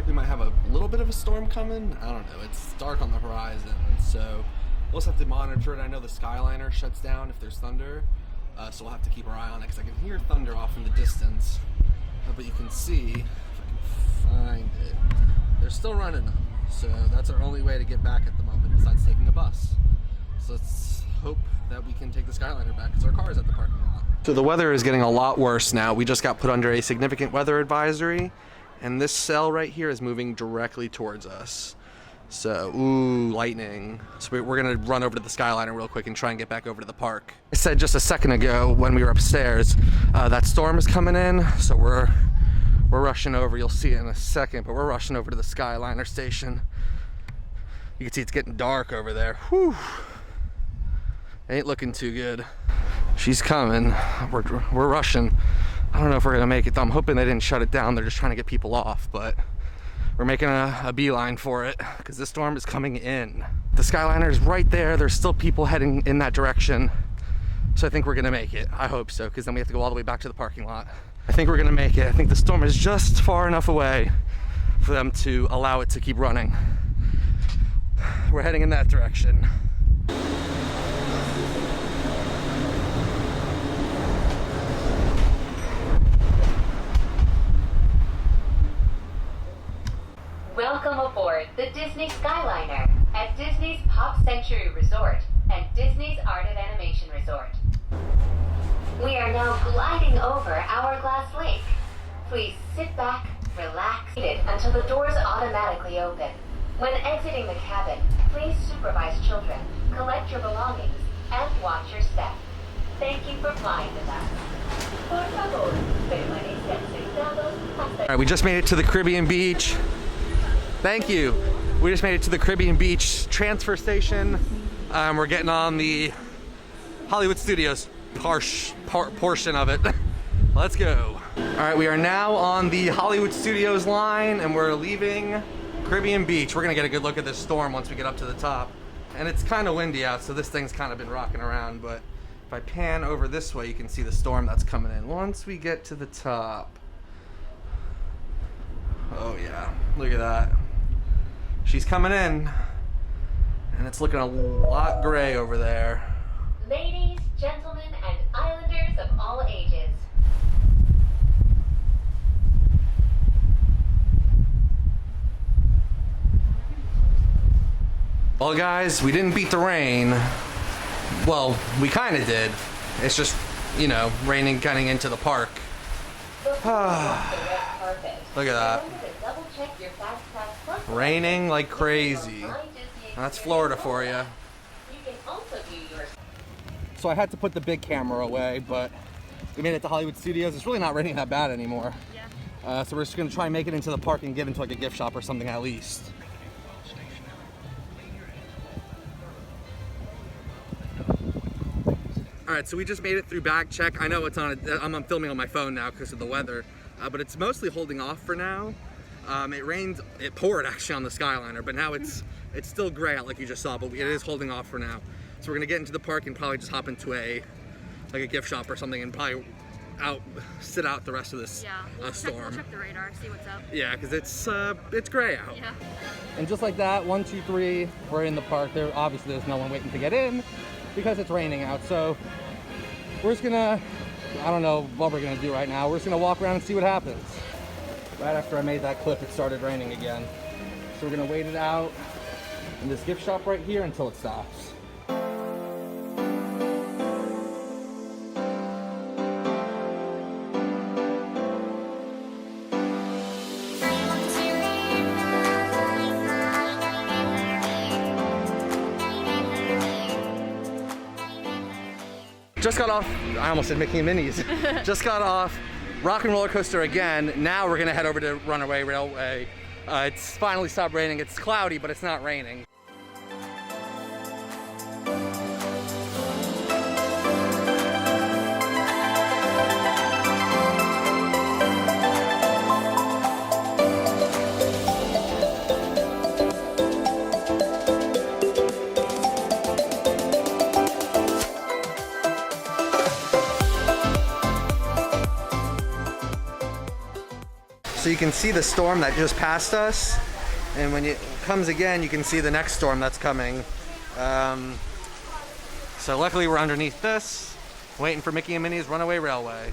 like we might have a little bit of a storm coming. I don't know. It's dark on the horizon, so we'll just have to monitor it. I know the skyliner shuts down if there's thunder, so we'll have to keep our eye on it because I can hear thunder off in the distance. But you can see, if I can find it, they're still running them. So that's our only way to get back at the moment besides taking a bus. So let's hope that we can take the skyliner back because our car is at the parking lot. So the weather is getting a lot worse now. We just got put under a significant weather advisory, and this cell right here is moving directly towards us. So, ooh, lightning. So we're gonna run over to the skyliner real quick and try and get back over to the park. I said just a second ago when we were upstairs, that storm is coming in, so we're rushing over. You'll see it in a second, but we're rushing over to the skyliner station. You can see it's getting dark over there. Whew. Ain't looking too good. She's coming. We're rushing. I don't know if we're gonna make it though. I'm hoping they didn't shut it down. They're just trying to get people off, but we're making a beeline for it because this storm is coming in. The skyliner is right there. There's still people heading in that direction. So I think we're gonna make it. I hope so, because then we have to go all the way back to the parking lot. I think we're gonna make it. I think the storm is just far enough away for them to allow it to keep running. We're heading in that direction. Welcome aboard the Disney Skyliner at Disney's Pop Century Resort and Disney's Art and Animation Resort. We are now gliding over Hourglass Lake. Please sit back, relax, until the doors automatically open. When exiting the cabin, please supervise children, collect your belongings, and watch your step. Thank you for flying with us. Por favor, permanezcan sentados hasta... All right, we just made it to the Caribbean beach. Thank you. We just made it to the Caribbean Beach transfer station. We're getting on the Hollywood Studios portion of it. Let's go. All right, we are now on the Hollywood Studios line and we're leaving Caribbean Beach. We're gonna get a good look at this storm once we get up to the top. And it's kind of windy out, so this thing's kind of been rocking around, but if I pan over this way, you can see the storm that's coming in. Once we get to the top. Oh yeah, look at that. She's coming in, and it's looking a lot gray over there. Ladies, gentlemen, and islanders of all ages. Well guys, we didn't beat the rain. Well, we kind of did. It's just, you know, raining getting into the park. Look at that. Raining like crazy. That's Florida for you. So I had to put the big camera away, but we made it to Hollywood Studios. It's really not raining that bad anymore. Yeah. So we're just gonna try and make it into the park and get into like a gift shop or something at least. All right, so we just made it through bag check. I know it's on. I'm filming on my phone now because of the weather, but it's mostly holding off for now. It rained, it poured actually on the Skyliner, but now it's still gray out like you just saw, but it is holding off for now. So we're gonna get into the park and probably just hop into a gift shop or something and probably sit out the rest of this storm. We'll check the radar, see what's up. Yeah, because it's gray out. Yeah. And just like that, 1, 2, 3, we're in the park. Obviously there's no one waiting to get in because it's raining out. So we're just gonna, I don't know what we're gonna do right now. We're just gonna walk around and see what happens. Right after I made that clip, it started raining again. So we're gonna wait it out in this gift shop right here until it stops. Just got off, I almost said Mickey and Minnie's. Just got off Rock and Roller Coaster again. Now we're gonna head over to Runaway Railway. It's finally stopped raining. It's cloudy, but it's not raining. So you can see the storm that just passed us, and when it comes again, you can see the next storm that's coming. So luckily we're underneath this, waiting for Mickey and Minnie's Runaway Railway.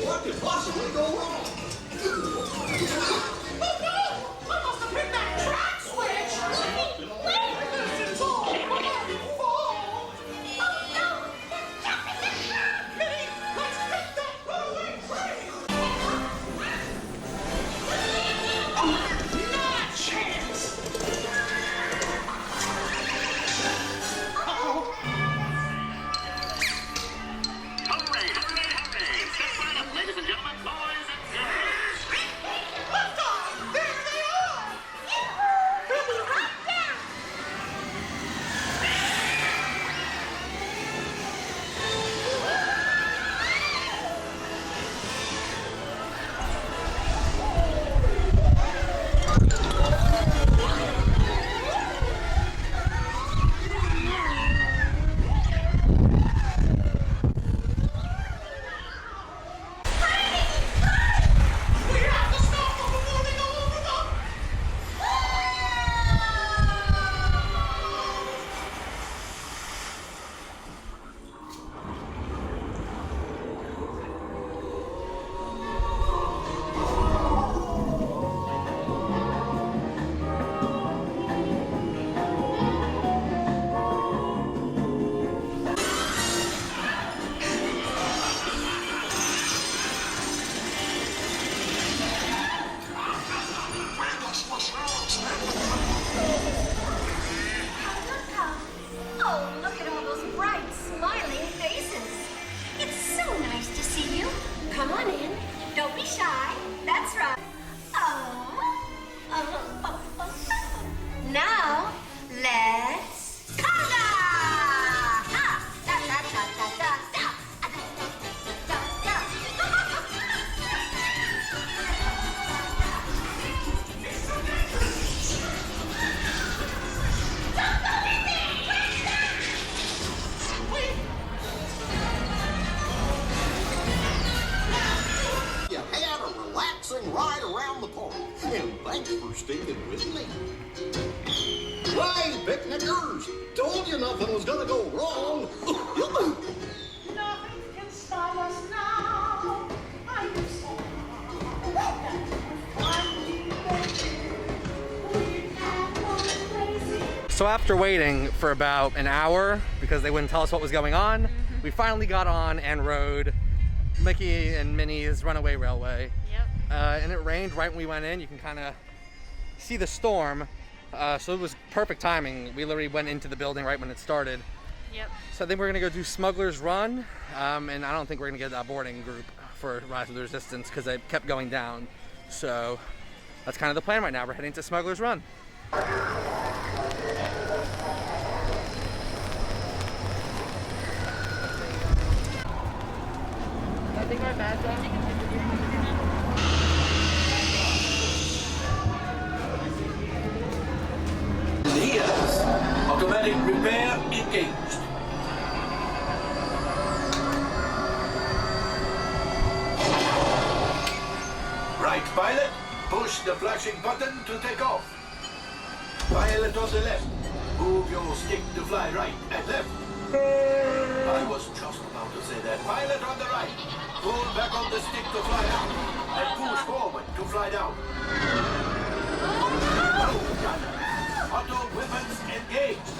What could possibly go wrong? Oh no! I must have hit that track switch! This is all my fault! Oh no! Jump in the car! Minnie, let's take that runaway train! Not a chance! Uh-oh. Hooray, hooray, hooray! Step right up, ladies and gentlemen, boys and girls. Liftoff! There they are! We'll be right down. We have to stop them before they go over the... Oh, look at all those bright, smiling faces. It's so nice to see you. Come on in. Don't be shy. That's right. Now, let's conga! Ah, da, da, da, da, da, da. Ah, da, da, You had a relaxing ride around the park, and thanks for sticking with me. Hey, picnickers! Told you nothing was gonna go wrong. Nothing can stop us now. I am so So after waiting for about an hour, because they wouldn't tell us what was going on, we finally got on and rode Mickey and Minnie's Runaway Railway. Yep. And it rained right when we went in. You can kind of see the storm. So it was perfect timing. We literally went into the building right when it started. Yep. So I think we're gonna go do Smugglers Run. And I don't think we're gonna get that boarding group for Rise of the Resistance because it kept going down. So that's kind of the plan right now. We're heading to Smugglers Run. I think our bad's on. Yes. Automatic repair engaged. Right, pilot. Push the flashing button to take off. Pilot on the left. Move your stick to fly right and left. I was just about to say that. Pilot on the right. Pull back on the stick to fly out. And push forward to fly down. Auto weapons engaged.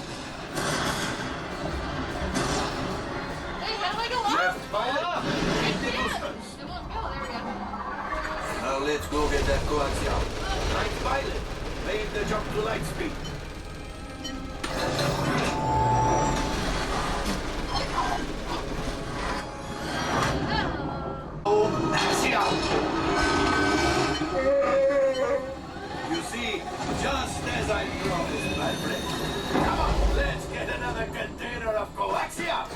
Hey, how do I go up? Left pilot. Hit the boosters. It won't go. There we go. Now let's go get that coaxial. Right pilot. Make the jump to light speed. Oh, axial. see, just as I promised, my friend. Come on, let's get another container of coaxium.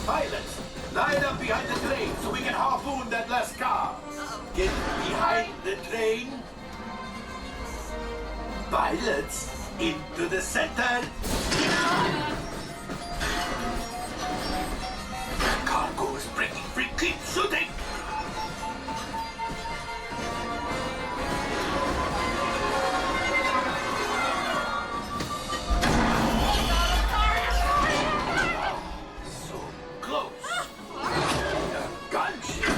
Pilots, line up behind the train so we can harpoon that last car. Get behind the train. Pilots, into the center. Cargo is breaking free. Keep shooting. So close. A gunship.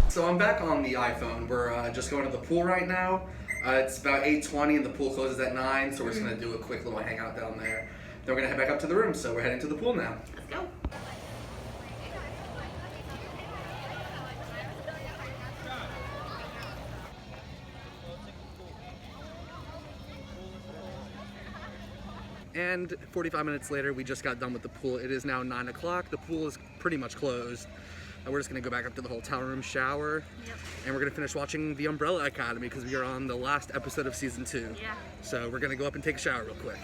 So I'm back on the iPhone. We're just going to the pool right now. It's about 8:20 and the pool closes at 9, so we're just gonna do a quick little hangout down there. Then we're gonna head back up to the room, so we're heading to the pool now. Let's go. And 45 minutes later, we just got done with the pool. It is now 9 o'clock. The pool is pretty much closed. We're just gonna go back up to the hotel room, shower, and we're gonna finish watching The Umbrella Academy because we are on the last episode of season 2. Yeah. So we're gonna go up and take a shower real quick.